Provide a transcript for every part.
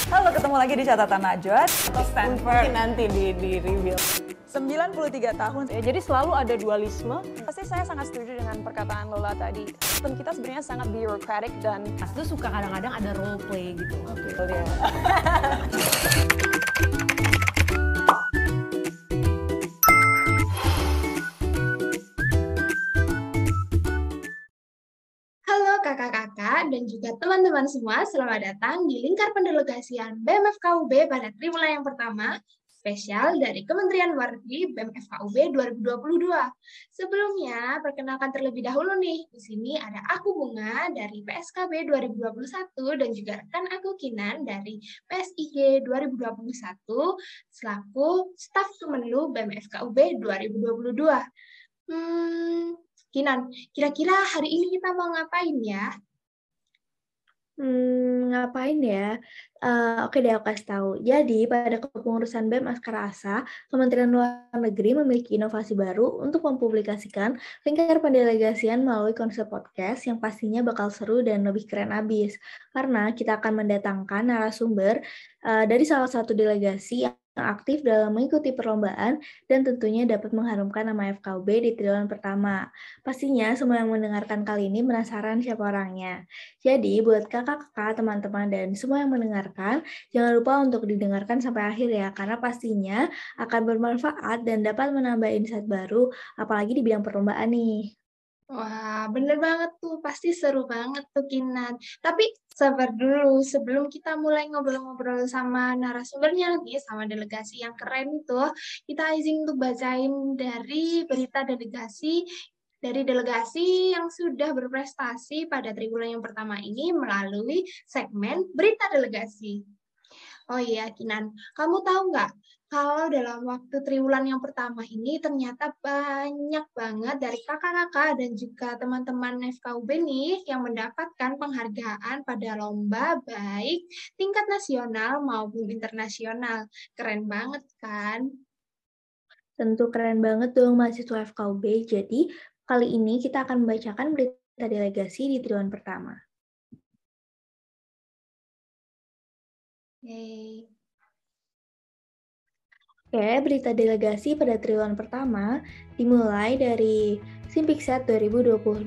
Halo, ketemu lagi di Catatan Najwa. Mungkin nanti di reveal. 93 tahun. Ya, jadi selalu ada dualisme. Pasti saya sangat setuju dengan perkataan Lola tadi. Sistem kita sebenarnya sangat bureaucratic dan Aku tuh suka kadang-kadang ada role play gitu. Ya. Halo kakak-kakak dan juga teman-teman semua, selamat datang di Lingkar Pendelegasian BEM FKUB pada triwulan yang pertama, spesial dari Kementerian Luar Negeri BEM FKUB 2022. Sebelumnya, perkenalkan terlebih dahulu nih, di sini ada aku Bunga dari PSKB 2021 dan juga rekan aku Kinan dari PSIG 2021 selaku staf Kemenlu BEM FKUB 2022. Kinan, kira-kira hari ini kita mau ngapain ya? Ngapain ya? Oke deh, aku kasih tahu. Jadi, pada kepengurusan BEM Askarasa, Kementerian Luar Negeri memiliki inovasi baru untuk mempublikasikan lingkar pendelegasian melalui konsep podcast yang pastinya bakal seru dan lebih keren abis. Karena kita akan mendatangkan narasumber dari salah satu delegasi yang aktif dalam mengikuti perlombaan dan tentunya dapat mengharumkan nama FKUB di triwulan pertama. Pastinya semua yang mendengarkan kali ini penasaran siapa orangnya. Jadi buat kakak-kakak, teman-teman, dan semua yang mendengarkan, jangan lupa untuk didengarkan sampai akhir ya, karena pastinya akan bermanfaat dan dapat menambah insight baru, apalagi di bidang perlombaan nih. Wah, bener banget tuh. Pasti seru banget tuh, Kinan. Tapi sabar dulu, sebelum kita mulai ngobrol-ngobrol sama narasumbernya nih, sama delegasi yang keren itu, kita izin untuk bacain dari berita dari delegasi yang sudah berprestasi pada triwulan yang pertama ini melalui segmen Berita Delegasi. Oh iya, Kinan, kamu tahu nggak kalau dalam waktu triwulan yang pertama ini ternyata banyak banget dari kakak-kakak dan juga teman-teman FKUB nih yang mendapatkan penghargaan pada lomba baik tingkat nasional maupun internasional. Keren banget kan? Tentu keren banget dong mahasiswa FKUB. Jadi, kali ini kita akan membacakan berita delegasi di triwulan pertama. Yeay. Oke, berita delegasi pada triwulan pertama dimulai dari Simpikset 2022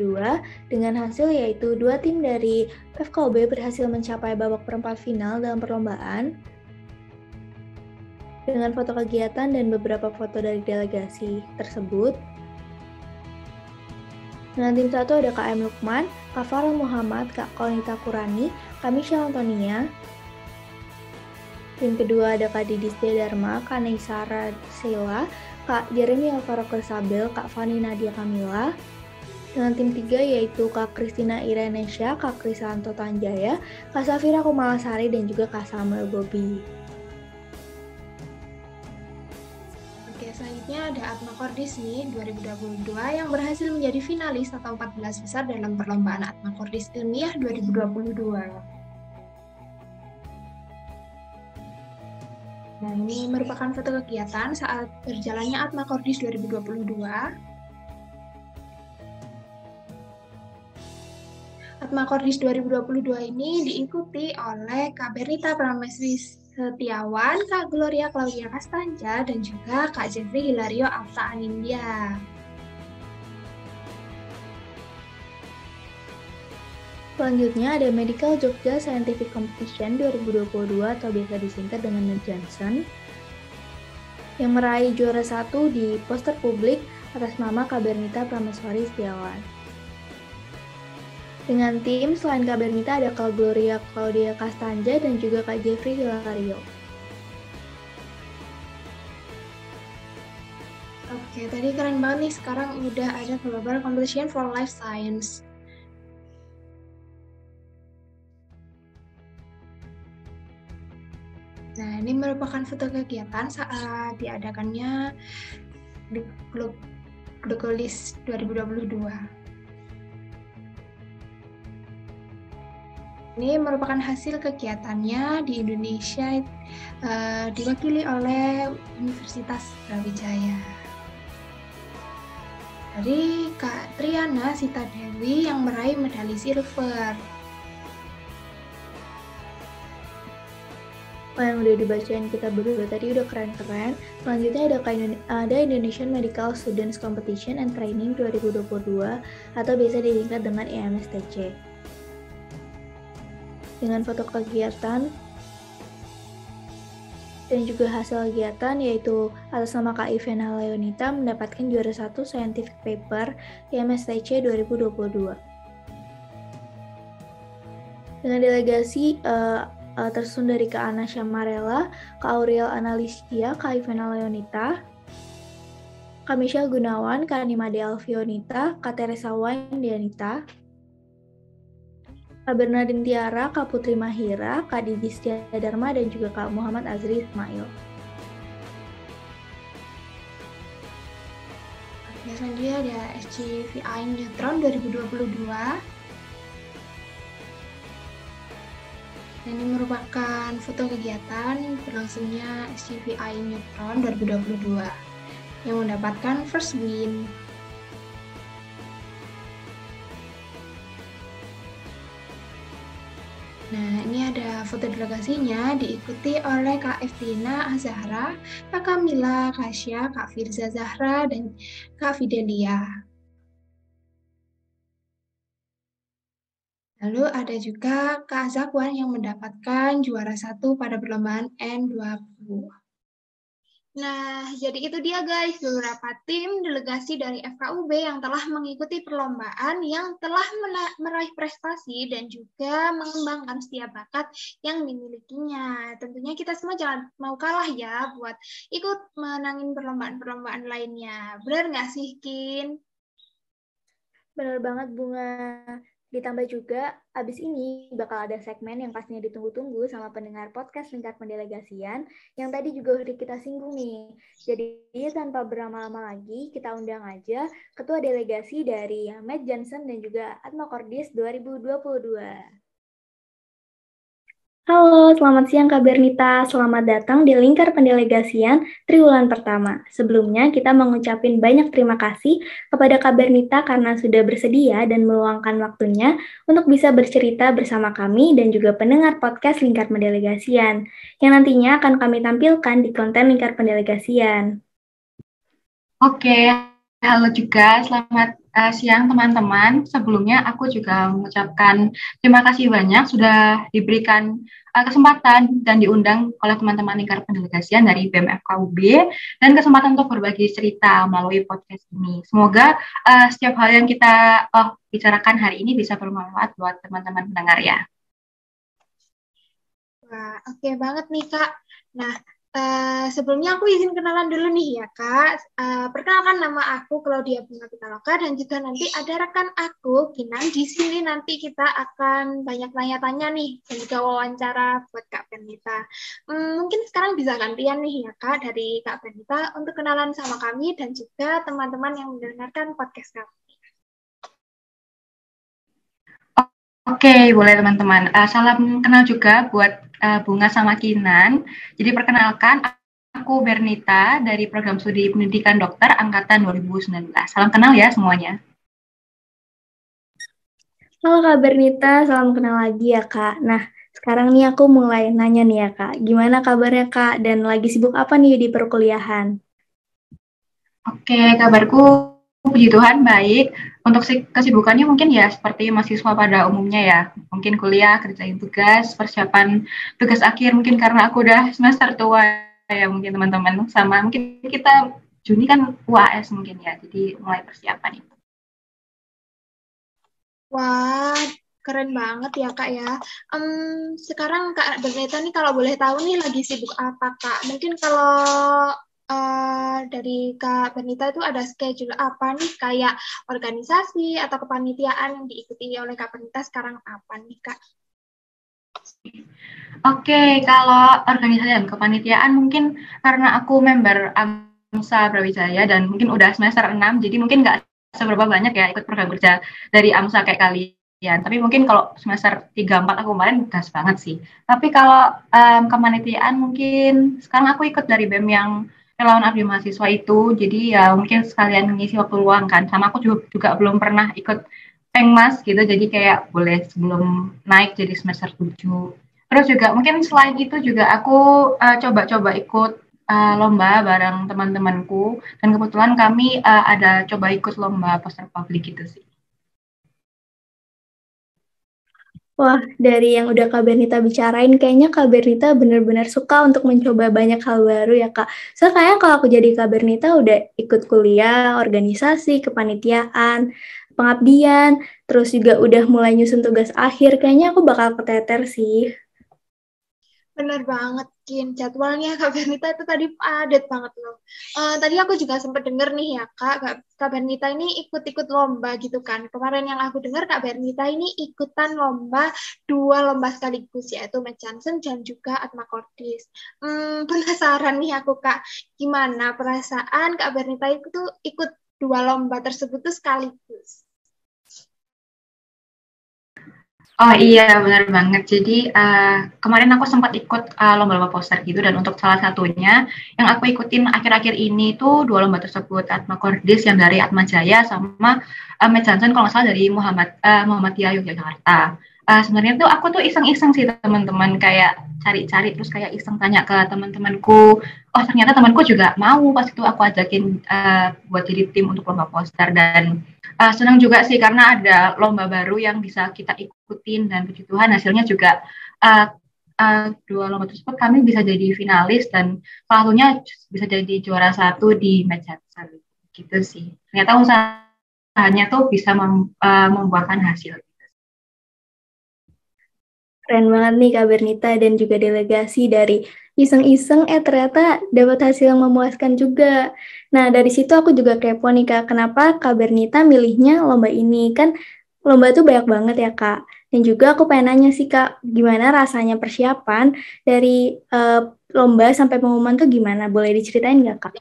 dengan hasil yaitu 2 tim dari FKUB berhasil mencapai babak perempat final dalam perlombaan dengan foto kegiatan dan beberapa foto dari delegasi tersebut. Dengan tim 1 ada Kak M. Lukman, Kak Farel Muhammad, Kak Kolnita Kurani, Kak Michelle Antonia. Tim kedua ada Kak Didis Dharma, Kak Neisara Sheila, Kak Jeremy Alvaro Krisabel, Kak Fani Nadia Kamila. Dengan tim 3 yaitu Kak Kristina Irenesha, Kak Krisanto Tanjaya, Kak Safira Kumalasari, dan juga Kak Samuel Bobi. Oke, selanjutnya ada Atma Kordis nih, 2022 yang berhasil menjadi finalis atau 14 besar dalam perlombaan Atma Kordis Ilmiah 2022. Nah, ini merupakan foto kegiatan saat berjalannya Atma Kordis 2022. Atma Kordis 2022 ini diikuti oleh Kak Bernita Pramesri Setiawan, Kak Gloria Claudia Kastanja, dan juga Kak Jeffrey Hilario Alta Anindya. Selanjutnya ada Medical Jogja Scientific Competition 2022 atau biasa disingkat dengan Med Johnson yang meraih juara 1 di poster publik atas nama Kak Bernita Prameswari Setiawan. Dengan tim selain Kak Bernita ada Kak Gloria Claudia Kastanja dan juga Kak Jeffrey Hilario. Oke, tadi keren banget nih, sekarang udah ada Global Competition for Life Science. Nah, ini merupakan foto kegiatan saat diadakannya di Glogolis 2022. Ini merupakan hasil kegiatannya di Indonesia, diwakili oleh Universitas Brawijaya. Dari Kak Triana Sita Dewi yang meraih medali silver. yang udah dibacain kita berdua tadi udah keren-keren. Selanjutnya ada Indonesian Medical Students Competition and Training 2022 atau biasa disingkat dengan IMSTC. Dengan foto kegiatan dan juga hasil kegiatan yaitu atas nama Kak Ivana Leonita mendapatkan juara 1 Scientific Paper IMSTC 2022. Dengan delegasi tersusun dari Kak Ana Syamarela, Kak Auriel Analicia, Kak Ivana Leonita, Kak Michelle Gunawan, Kak Nimade Alfionita, Kak Teresa Wain Dianita, Kak Bernardin Tiara, Kak Putri Mahira, Kak Didi Setia Dharma, dan juga Kak Muhammad Azri Ismail. Selanjutnya ada SCVI Neutron 2022. Ini merupakan foto kegiatan berlangsungnya SCVI Neutron 2022 yang mendapatkan first win. Nah, ini ada foto delegasinya diikuti oleh Kak Eftina Azahra, Kak Kamila Kasya, Kak Firza Zahra, dan Kak Fidelia. Lalu ada juga Kak Zakwan yang mendapatkan juara 1 pada perlombaan N20. Nah, jadi itu dia guys, beberapa tim delegasi dari FKUB yang telah mengikuti perlombaan, yang telah meraih prestasi dan juga mengembangkan setiap bakat yang dimilikinya. Tentunya kita semua jangan mau kalah ya buat ikut menangin perlombaan-perlombaan lainnya. Benar nggak sih, Kin? Benar banget, Bunga. Ditambah juga, abis ini bakal ada segmen yang pastinya ditunggu-tunggu sama pendengar podcast Lingkar Pendelegasian, yang tadi juga udah kita singgung nih. Jadi, tanpa berlama-lama lagi, kita undang aja Ketua Delegasi dari Med Johnson dan juga Atma Kordis 2022. Halo, selamat siang Kak Bernita. Selamat datang di Lingkar Pendelegasian triwulan pertama. Sebelumnya, kita mengucapkan banyak terima kasih kepada Kak Bernita karena sudah bersedia dan meluangkan waktunya untuk bisa bercerita bersama kami dan juga pendengar podcast Lingkar Pendelegasian, yang nantinya akan kami tampilkan di konten Lingkar Pendelegasian. Oke, halo juga. Selamat siang teman-teman. Sebelumnya aku juga mengucapkan terima kasih banyak sudah diberikan kesempatan dan diundang oleh teman-teman Lingkar Pendelegasian dari BEM FKUB dan kesempatan untuk berbagi cerita melalui podcast ini. Semoga setiap hal yang kita bicarakan hari ini bisa bermanfaat buat teman-teman pendengar ya. Wah, oke banget nih Kak. Nah, sebelumnya aku izin kenalan dulu nih ya Kak. Perkenalkan, nama aku Claudia Bunga Pitaloka dan juga nanti ada rekan aku Kinan. Di sini nanti kita akan banyak tanya-tanya nih dan juga wawancara buat Kak Bernita. Mungkin sekarang bisa gantian nih ya Kak dari Kak Bernita untuk kenalan sama kami dan juga teman-teman yang mendengarkan podcast kami. Oke, boleh teman-teman. Salam kenal juga buat Bunga sama Kinan. Jadi perkenalkan, aku Bernita dari Program Studi Pendidikan Dokter Angkatan 2019. Salam kenal ya semuanya. Halo Kak Bernita, salam kenal lagi ya Kak. Nah, sekarang nih aku mulai nanya nih ya Kak, gimana kabarnya Kak dan lagi sibuk apa nih di perkuliahan? Oke, kabarku puji Tuhan baik. Untuk kesibukannya mungkin ya seperti mahasiswa pada umumnya ya. Mungkin kuliah, kerjain tugas, persiapan tugas akhir mungkin karena aku udah semester tua ya mungkin teman-teman. Sama mungkin kita Juni kan UAS mungkin ya. Jadi mulai persiapan itu. Wah, keren banget ya Kak ya. Sekarang Kak Bernita nih kalau boleh tahu nih lagi sibuk apa Kak? Mungkin kalau dari Kak Bernita itu ada schedule apa nih, kayak organisasi atau kepanitiaan yang diikuti oleh Kak Bernita sekarang apa nih Kak? Oke, kalau organisasi dan kepanitiaan mungkin karena aku member AMSA Brawijaya dan mungkin udah semester 6, jadi mungkin nggak seberapa banyak ya ikut program kerja dari AMSA kayak kalian. Tapi mungkin kalau semester 3-4 aku kemarin gas banget sih. Tapi kalau kepanitiaan mungkin sekarang aku ikut dari BEM yang relawan abdi mahasiswa itu, jadi ya mungkin sekalian ngisi waktu luang kan. Sama aku juga belum pernah ikut Pengmas gitu, jadi kayak boleh sebelum naik jadi semester 7 Terus juga mungkin selain itu juga aku coba-coba ikut lomba bareng teman-temanku, dan kebetulan kami ada coba ikut lomba poster publik gitu sih. Wah, dari yang udah Kak Bernita bicarain, kayaknya Kak Bernita benar-benar suka untuk mencoba banyak hal baru ya Kak. So, kayaknya kalau aku jadi Kak Bernita udah ikut kuliah, organisasi, kepanitiaan, pengabdian, terus juga udah mulai nyusun tugas akhir, kayaknya aku bakal keteter sih. Bener banget, Kin. Jadwalnya Kak Bernita itu tadi padat banget loh. Tadi aku juga sempat denger nih ya, Kak Bernita ini ikut-ikut lomba gitu kan. Kemarin yang aku dengar Kak Bernita ini ikutan lomba, 2 lomba sekaligus, yaitu Matt Johnson dan juga Atma Cordis. Penasaran nih aku, Kak. Gimana perasaan Kak Bernita itu tuh ikut 2 lomba tersebut tuh sekaligus? Oh iya, benar banget. Jadi kemarin aku sempat ikut lomba-lomba poster gitu, dan untuk salah satunya yang aku ikutin akhir-akhir ini tuh 2 lomba tersebut, Atma Cordis yang dari Atma Jaya sama Matt Johnson kalau nggak salah dari Muhammadiyah Yogyakarta. Sebenarnya tuh aku tuh iseng-iseng sih teman-teman, kayak cari-cari terus kayak iseng tanya ke teman-temanku. Oh ternyata temanku juga mau, pas itu aku ajakin buat jadi tim untuk lomba poster, dan senang juga sih karena ada lomba baru yang bisa kita ikutin, dan puji Tuhan hasilnya juga 2 lomba tersebut kami bisa jadi finalis, dan salah satunya bisa jadi juara 1 di Matt Johnson gitu sih. Ternyata usahanya tuh bisa membuahkan hasil. Keren banget nih Kak Bernita dan juga delegasi dari iseng-iseng ternyata dapat hasil yang memuaskan juga. Nah dari situ aku juga kepo nih Kak, kenapa Kak Bernita milihnya lomba ini? Kan lomba tuh banyak banget ya Kak. Dan juga aku pengen nanya sih Kak, gimana rasanya persiapan dari lomba sampai pengumuman tuh gimana? Boleh diceritain nggak Kak?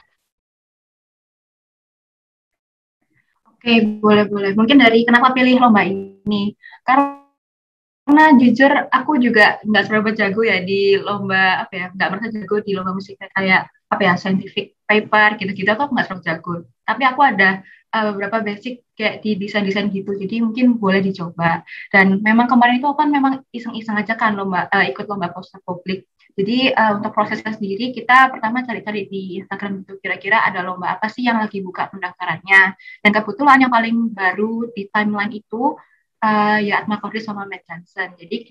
Oke, boleh. Mungkin dari kenapa pilih lomba ini? Karena jujur aku juga nggak seberapa jago ya di lomba, apa ya, nggak merasa jago di lomba musik kayak apa ya, scientific paper gitu-gitu, aku nggak seberapa jago. Tapi aku ada beberapa basic kayak di desain-desain gitu, jadi mungkin boleh dicoba. Dan memang kemarin itu aku kan memang iseng-iseng aja kan ikut lomba poster publik. Jadi untuk prosesnya sendiri kita pertama cari-cari di Instagram itu kira-kira ada lomba apa sih yang lagi buka pendaftarannya. Dan kebetulan yang paling baru di timeline itu ya Atma Cordis sama Matt Johnson. Jadi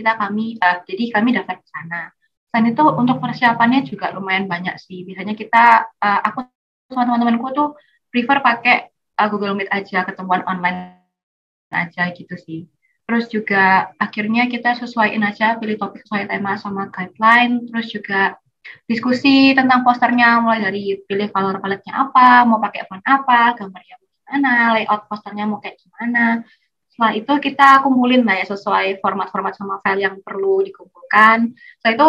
kami daftar ke sana. Selain itu untuk persiapannya juga lumayan banyak sih. Biasanya aku sama teman-temanku tuh prefer pakai Google Meet aja, ketemuan online aja gitu sih. Terus juga akhirnya kita sesuaiin aja, pilih topik sesuai tema sama guideline. Terus juga diskusi tentang posternya, mulai dari pilih color palette-nya apa, mau pakai font apa, gambarnya gimana, layout posternya mau kayak gimana. Setelah itu kita kumpulin lah ya sesuai format-format sama file yang perlu dikumpulkan. Setelah itu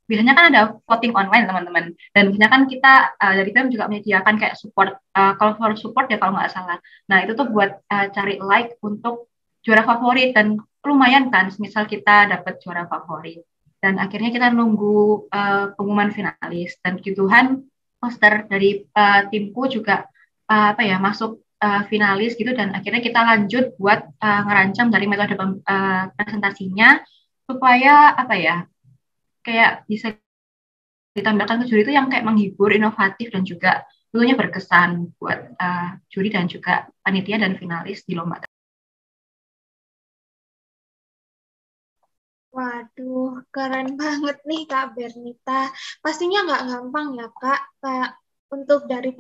biasanya kan ada voting online teman-teman. Dan biasanya kan kita dari BEM juga menyediakan kayak support, kalau for support ya kalau nggak salah. Nah itu tuh buat cari like untuk juara favorit, dan lumayan kan misal kita dapat juara favorit. Dan akhirnya kita nunggu pengumuman finalis, dan puji Tuhan poster dari timku juga masuk finalis gitu, dan akhirnya kita lanjut buat ngerancang dari metode presentasinya supaya kayak bisa ditampilkan ke juri itu yang kayak menghibur, inovatif, dan juga tentunya berkesan buat juri dan juga panitia dan finalis di lomba. Waduh, keren banget nih Kak Bernita. Pastinya nggak gampang ya Kak, untuk dari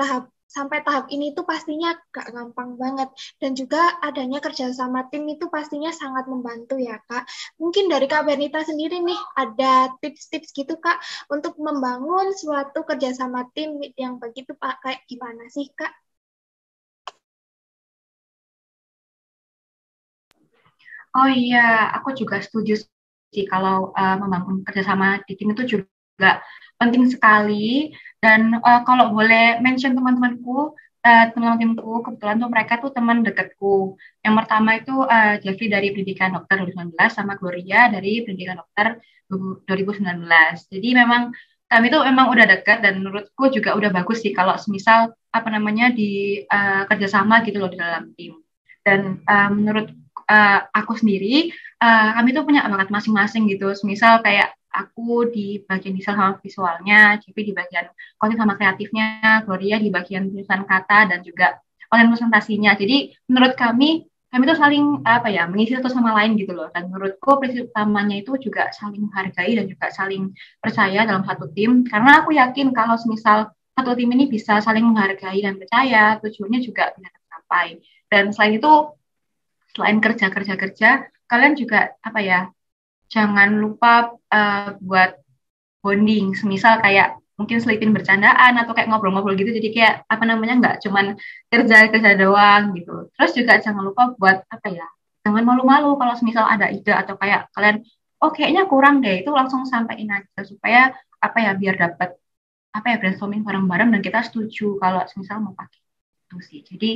sampai tahap ini tuh pastinya nggak gampang banget. Dan juga adanya kerjasama tim itu pastinya sangat membantu ya Kak. Mungkin dari Kak Bernita sendiri nih, ada tips-tips gitu Kak, untuk membangun suatu kerjasama tim yang begitu Pak, kayak gimana sih Kak? Oh iya, aku juga setuju sih kalau membangun kerjasama di tim itu juga penting sekali. Dan kalau boleh mention teman-temanku, teman-teman timku, kebetulan tuh mereka tuh teman dekatku. Yang pertama itu Jeffrey dari Pendidikan Dokter 2019 sama Gloria dari Pendidikan Dokter 2019. Jadi memang kami tuh memang udah dekat, dan menurutku juga udah bagus sih kalau semisal di kerjasama gitu loh di dalam tim. Dan menurut aku sendiri, kami tuh punya bakat masing-masing gitu. Misal kayak aku di bagian desain sama visualnya, JP di bagian konten sama kreatifnya, Gloria di bagian tulisan kata dan juga konten presentasinya. Jadi menurut kami tuh saling mengisi satu sama lain gitu loh. Dan menurutku prinsip utamanya itu juga saling menghargai dan juga saling percaya dalam satu tim. Karena aku yakin kalau misal satu tim ini bisa saling menghargai dan percaya, tujuannya juga bisa tercapai. Dan selain itu, selain kerja, kalian juga jangan lupa buat bonding. Semisal kayak mungkin selipin bercandaan atau kayak ngobrol-ngobrol gitu. Jadi kayak nggak cuman kerja doang gitu. Terus juga jangan lupa buat jangan malu-malu kalau misal ada ide atau kayak kalian kayaknya kurang deh, itu langsung sampaikan aja supaya biar dapat brainstorming bareng-bareng dan kita setuju kalau misal mau pakai itu sih. Jadi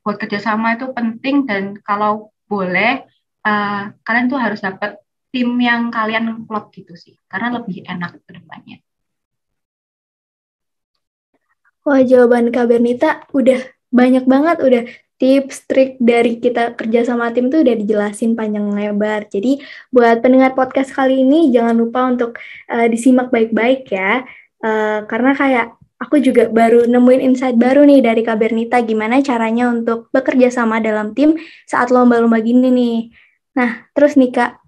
buat kerjasama itu penting dan kalau boleh kalian tuh harus dapat tim yang kalian klop gitu sih, karena lebih enak ke depannya. Wah, jawaban Kak Bernita udah banyak banget, udah tips, trik dari kita kerja sama tim tuh udah dijelasin panjang lebar. Jadi buat pendengar podcast kali ini jangan lupa untuk disimak baik-baik ya. Karena kayak aku juga baru nemuin insight baru nih dari Kak Bernita gimana caranya untuk bekerja sama dalam tim saat lomba-lomba gini nih. Nah, terus nih Kak,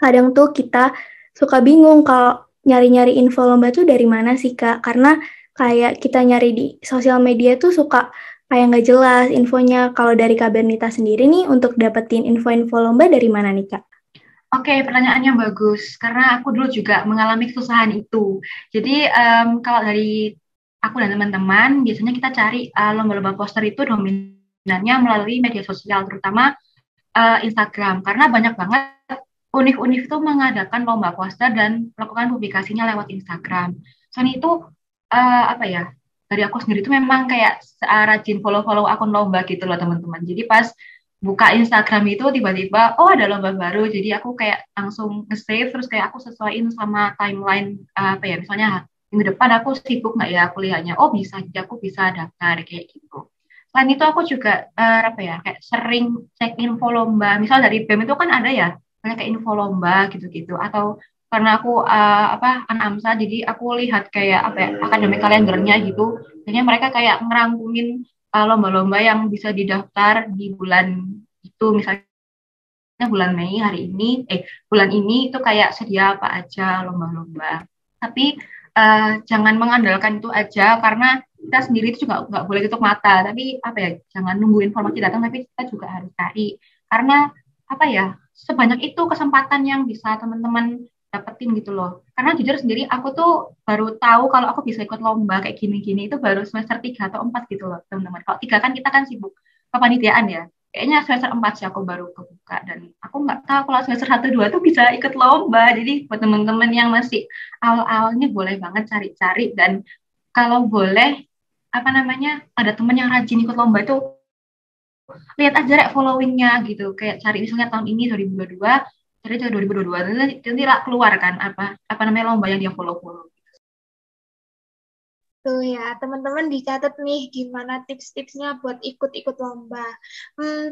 kadang tuh kita suka bingung kalau nyari-nyari info lomba tuh dari mana sih Kak? Karena kayak kita nyari di sosial media tuh suka kayak nggak jelas infonya. Kalau dari Kak Bernita sendiri nih, untuk dapetin info-info lomba dari mana nih Kak? Oke, pertanyaannya bagus. Karena aku dulu juga mengalami kesusahan itu. Jadi kalau dari aku dan teman-teman, biasanya kita cari lomba-lomba poster itu dominannya melalui media sosial, terutama Instagram. Karena banyak banget univ-univ itu mengadakan lomba poster dan melakukan publikasinya lewat Instagram. Selain itu, dari aku sendiri itu memang kayak rajin follow-follow akun lomba gitu loh teman-teman. Jadi pas buka Instagram itu tiba-tiba, ada lomba baru, jadi aku kayak langsung nge-save, terus kayak aku sesuaiin sama timeline, misalnya minggu depan aku sibuk nggak ya kuliahnya, bisa, jadi aku bisa daftar, kayak gitu. Selain itu aku juga, kayak sering cek info lomba, misal dari BEM itu kan ada ya, kayak info lomba gitu-gitu, atau karena aku anak AMSA, jadi aku lihat kayak akademik kalendernya gitu. Jadi mereka kayak ngerangkumin lomba-lomba yang bisa didaftar di bulan itu, misalnya bulan Mei bulan ini itu kayak sedia apa aja lomba-lomba. Tapi jangan mengandalkan itu aja, karena kita sendiri itu juga nggak boleh tutup mata. Tapi jangan nunggu informasi datang, tapi kita juga harus cari. Karena sebanyak itu kesempatan yang bisa teman-teman dapetin gitu loh. Karena jujur sendiri aku tuh baru tahu kalau aku bisa ikut lomba kayak gini-gini itu baru semester 3 atau 4 gitu loh teman-teman. Kalau 3 kan kita kan sibuk kepanitiaan ya. Kayaknya semester 4 sih aku baru kebuka, dan aku nggak tahu kalau semester 1-2 tuh bisa ikut lomba. Jadi buat teman-teman yang masih awal-awalnya boleh banget cari-cari, dan kalau boleh ada teman yang rajin ikut lomba itu lihat aja followingnya gitu. Kayak cari misalnya tahun ini 2022, jadi 2022 nanti keluar kan lomba yang dia follow. Tuh ya, teman-teman dicatat nih gimana tips-tipsnya buat ikut-ikut lomba.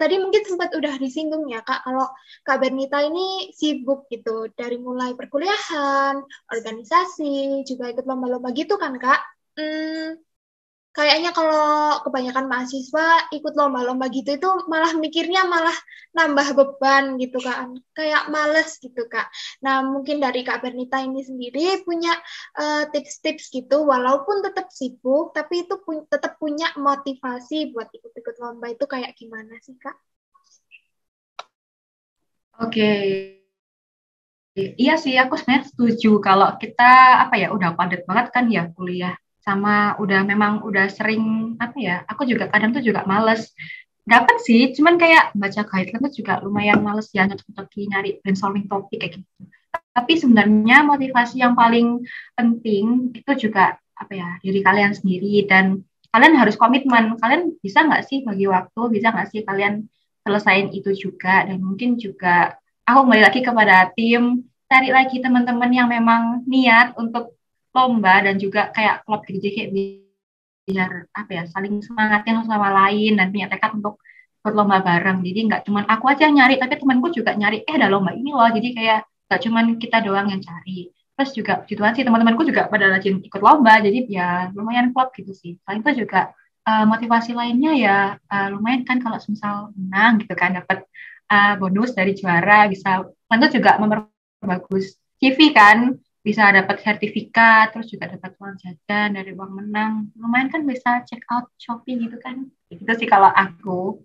Tadi mungkin sempat udah disinggung ya Kak, kalau Kak Bernita ini sibuk gitu, dari mulai perkuliahan, organisasi, juga ikut lomba-lomba gitu kan Kak. Kayaknya kalau kebanyakan mahasiswa ikut lomba-lomba gitu itu malah mikirnya malah nambah beban gitu kan, kayak males gitu Kak. Nah mungkin dari Kak Bernita ini sendiri punya tips-tips gitu, walaupun tetap sibuk tapi itu tetap punya motivasi buat ikut-ikut lomba, itu kayak gimana sih Kak? Oke. Iya sih, aku sebenarnya setuju kalau kita udah padat banget kan ya kuliah, sama memang udah sering aku juga kadang tuh juga males dapat sih, cuman kayak baca guideline tuh juga lumayan males ya, nyocok-nyocoki nyari brainstorming topik kayak gitu. Tapi sebenarnya motivasi yang paling penting itu juga diri kalian sendiri, dan kalian harus komitmen. Kalian bisa nggak sih bagi waktu, bisa nggak sih kalian selesain itu juga. Dan mungkin juga aku kembali lagi kepada tim, cari lagi teman-teman yang memang niat untuk lomba dan juga kayak klub gitu, kayak biar saling semangatin sama lain dan punya tekad untuk ikut lomba bareng. Jadi nggak cuma aku aja yang nyari, tapi temanku juga nyari, ada lomba ini loh. Jadi kayak nggak cuma kita doang yang cari. Terus juga gituan sih, teman-temanku juga pada rajin ikut lomba, jadi ya lumayan klop gitu sih. Selain itu juga motivasi lainnya ya lumayan kan kalau misal menang gitu kan, dapat bonus dari juara, bisa tentu juga memperbagus CV kan, bisa dapat sertifikat, terus juga dapat uang jajan dari uang menang. Lumayan kan bisa check out Shopee gitu kan. Itu sih kalau aku.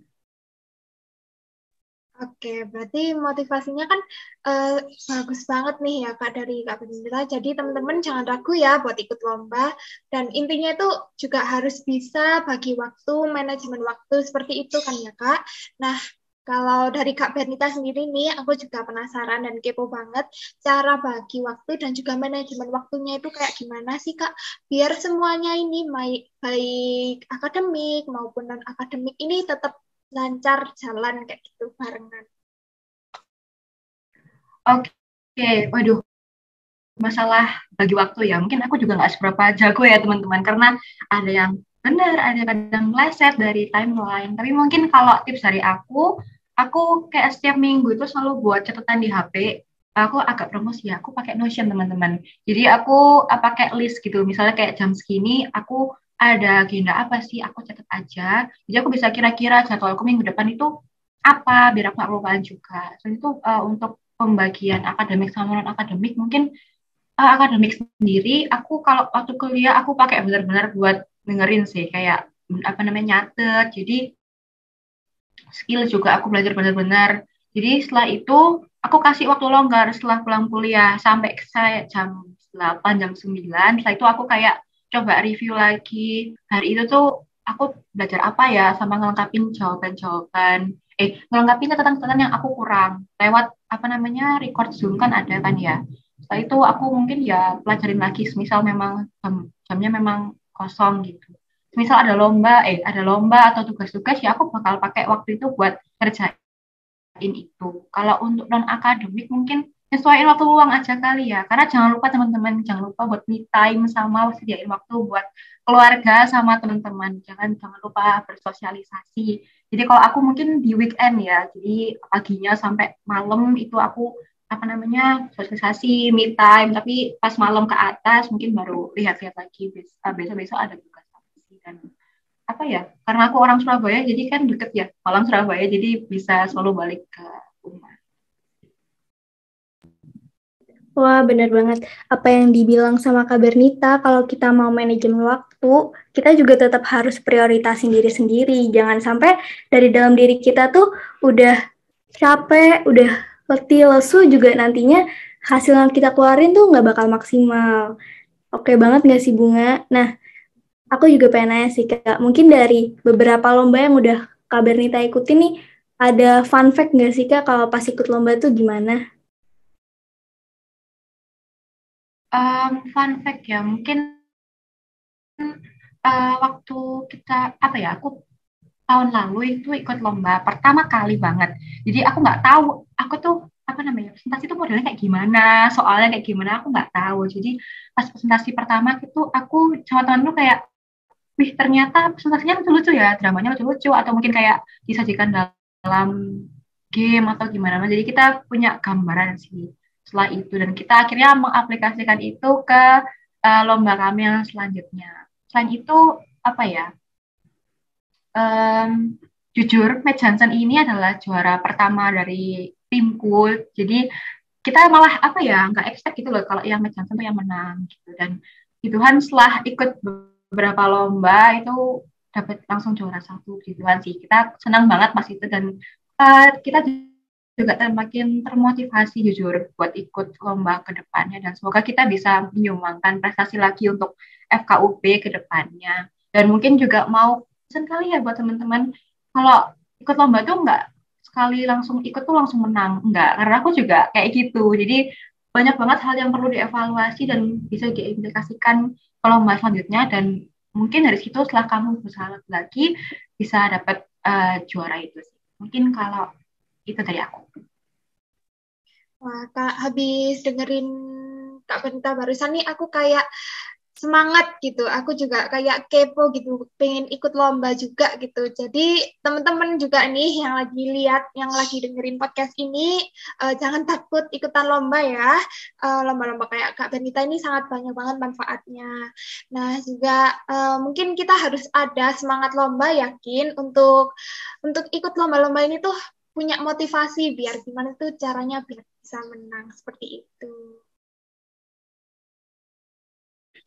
Oke, berarti motivasinya kan eh, bagus banget nih ya Kak dari Kak Benita. Jadi teman-teman jangan ragu ya buat ikut lomba. Dan intinya itu juga harus bisa bagi waktu, manajemen waktu seperti itu kan ya Kak. Nah, kalau dari Kak Bernita sendiri nih, aku juga penasaran dan kepo banget cara bagi waktu dan juga manajemen waktunya itu kayak gimana sih Kak? Biar semuanya ini baik akademik maupun non-akademik ini tetap lancar jalan kayak gitu barengan. Oke, waduh, masalah bagi waktu ya. Mungkin aku juga nggak seberapa jago ya teman-teman, karena ada yang benar, ada kadang meleset dari timeline. Tapi mungkin kalau tips dari aku kayak setiap minggu itu selalu buat catatan di HP. Aku agak promosi ya, aku pakai Notion teman-teman. Jadi aku pakai list gitu, misalnya kayak jam segini aku ada agenda apa sih, aku catat aja. Jadi aku bisa kira-kira jadwalku minggu depan itu apa, biar aku nggak kelupaan juga. Selain itu untuk pembagian akademik sama non akademik, mungkin akademik sendiri, aku kalau waktu kuliah aku pakai benar-benar buat dengerin sih, kayak apa namanya nyatet. Jadi skill juga aku belajar benar-benar. Jadi setelah itu aku kasih waktu longgar setelah pulang kuliah sampai saya jam 8 jam 9. Setelah itu aku kayak coba review lagi. Hari itu tuh aku belajar apa ya, sama ngelengkapin jawaban-jawaban. Ngelengkapin catatan-catatan yang aku kurang. Lewat apa namanya record Zoom kan ada kan ya. Setelah itu aku mungkin ya pelajarin lagi, misal memang jamnya memang kosong gitu. Misal ada lomba atau tugas-tugas ya aku bakal pakai waktu itu buat kerjain itu. Kalau untuk non akademik mungkin sesuaiin waktu luang aja kali ya. Karena jangan lupa teman-teman, jangan lupa buat me time sama sediain waktu buat keluarga sama teman-teman. Jangan lupa bersosialisasi. Jadi kalau aku mungkin di weekend ya, jadi paginya sampai malam itu aku apa namanya sosialisasi me time, tapi pas malam ke atas mungkin baru lihat-lihat lagi besok-besok ada tugas apa sih. Dan apa ya, karena aku orang Surabaya jadi kan deket ya Malang Surabaya, jadi bisa selalu balik ke rumah. Wah, benar banget. Apa yang dibilang sama Kak Bernita, kalau kita mau manajemen waktu, kita juga tetap harus prioritasin diri sendiri. Jangan sampai dari dalam diri kita tuh udah capek, udah letih, lesu juga nantinya hasil yang kita keluarin tuh nggak bakal maksimal. Oke banget nggak sih Bunga? Nah, aku juga pengen nanya sih Kak, mungkin dari beberapa lomba yang udah Kak Bernita ikutin nih, ada fun fact nggak sih Kak kalau pas ikut lomba tuh gimana? Fun fact ya, mungkin waktu kita apa ya, aku tahun lalu itu ikut lomba pertama kali banget. Jadi aku nggak tahu, aku tuh apa namanya presentasi itu modelnya kayak gimana, soalnya kayak gimana aku nggak tahu. Jadi pas presentasi pertama itu aku sama temen tuh kayak, wih ternyata presentasinya lucu-lucu ya, dramanya lucu-lucu atau mungkin kayak disajikan dalam game atau gimana. Jadi kita punya gambaran sih setelah itu, dan kita akhirnya mengaplikasikan itu ke lomba kami yang selanjutnya. Selain itu apa ya? Jujur, Matt Johnson ini adalah juara pertama dari timku. Jadi kita malah apa ya, nggak expect gitu loh kalau yang Matt Johnson tuh yang menang gitu. Dan Tuhan setelah ikut beberapa lomba itu dapat langsung juara 1 gituan sih. Kita senang banget pas itu, dan kita juga makin termotivasi jujur buat ikut lomba ke depannya, dan semoga kita bisa menyumbangkan prestasi lagi untuk FKUP ke depannya. Dan mungkin juga mau pesan kali ya buat teman-teman, kalau ikut lomba tuh nggak sekali langsung ikut tuh langsung menang, enggak, karena aku juga kayak gitu. Jadi banyak banget hal yang perlu dievaluasi dan bisa diimplikasikan ke lomba selanjutnya, dan mungkin dari situ setelah kamu berusaha lagi bisa dapat juara itu sih. Mungkin kalau itu dari aku. Wah, Kak, habis dengerin Kak Bernita barusan nih, aku kayak semangat gitu. Aku juga kayak kepo gitu, pengen ikut lomba juga gitu. Jadi teman-teman juga nih yang lagi lihat, yang lagi dengerin podcast ini, jangan takut ikutan lomba ya. Lomba-lomba kayak Kak Bernita ini sangat banyak banget manfaatnya. Nah juga mungkin kita harus ada semangat lomba, yakin untuk ikut lomba-lomba ini tuh punya motivasi biar gimana tuh caranya biar bisa menang seperti itu.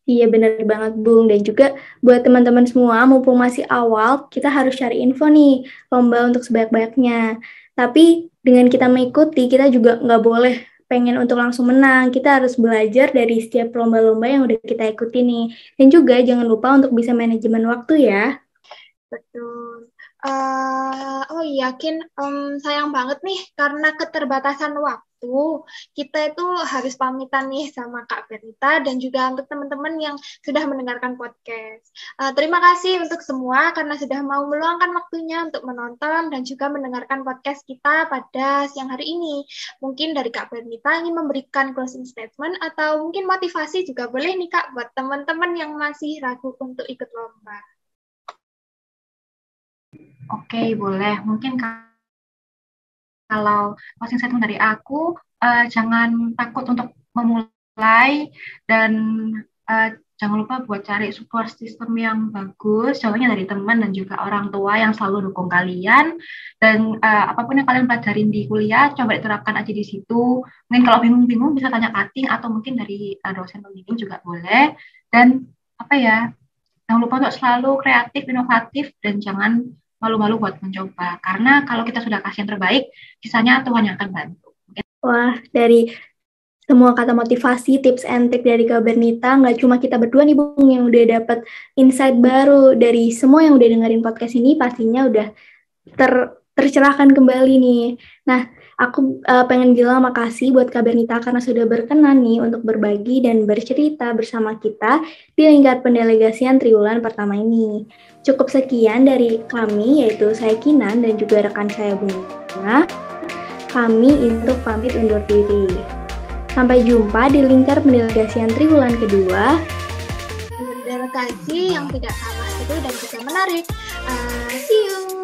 Iya benar banget Bung, dan juga buat teman-teman semua mumpung masih awal kita harus cari info nih lomba untuk sebanyak-banyaknya. Tapi dengan kita mengikuti kita juga nggak boleh pengen untuk langsung menang, kita harus belajar dari setiap lomba-lomba yang udah kita ikuti nih. Dan juga jangan lupa untuk bisa manajemen waktu ya. Betul. Oh yakin sayang banget nih karena keterbatasan waktu kita itu harus pamitan nih sama Kak Bernita dan juga untuk teman-teman yang sudah mendengarkan podcast. Terima kasih untuk semua karena sudah mau meluangkan waktunya untuk menonton dan juga mendengarkan podcast kita pada siang hari ini. Mungkin dari Kak Bernita ingin memberikan closing statement atau mungkin motivasi juga boleh nih Kak buat teman-teman yang masih ragu untuk ikut lomba. Oke, boleh. Mungkin kalau closing statement dari aku, jangan takut untuk memulai dan jangan lupa buat cari support system yang bagus, contohnya dari teman dan juga orang tua yang selalu dukung kalian. Dan apapun yang kalian pelajarin di kuliah, coba diterapkan aja di situ. Mungkin kalau bingung-bingung bisa tanya cutting atau mungkin dari dosen pembimbing juga boleh. Dan jangan lupa untuk selalu kreatif, inovatif, dan jangan malu-malu buat mencoba. Karena kalau kita sudah kasih yang terbaik, sisanya Tuhan yang akan bantu. Wah, dari semua kata motivasi, tips and trick dari Kak Bernita, nggak cuma kita berdua nih Bung yang udah dapat insight baru dari semua yang udah dengerin podcast ini, pastinya udah tercerahkan kembali nih. Nah, aku pengen bilang makasih buat Kak Bernita karena sudah berkenan nih untuk berbagi dan bercerita bersama kita di lingkar pendelegasian triwulan pertama ini. Cukup sekian dari kami, yaitu saya Kinan dan juga rekan saya Bunga. Kami untuk pamit undur diri. Sampai jumpa di lingkar pendelegasian triwulan kedua. Delegasi yang tidak kalah seru dan juga menarik. See you!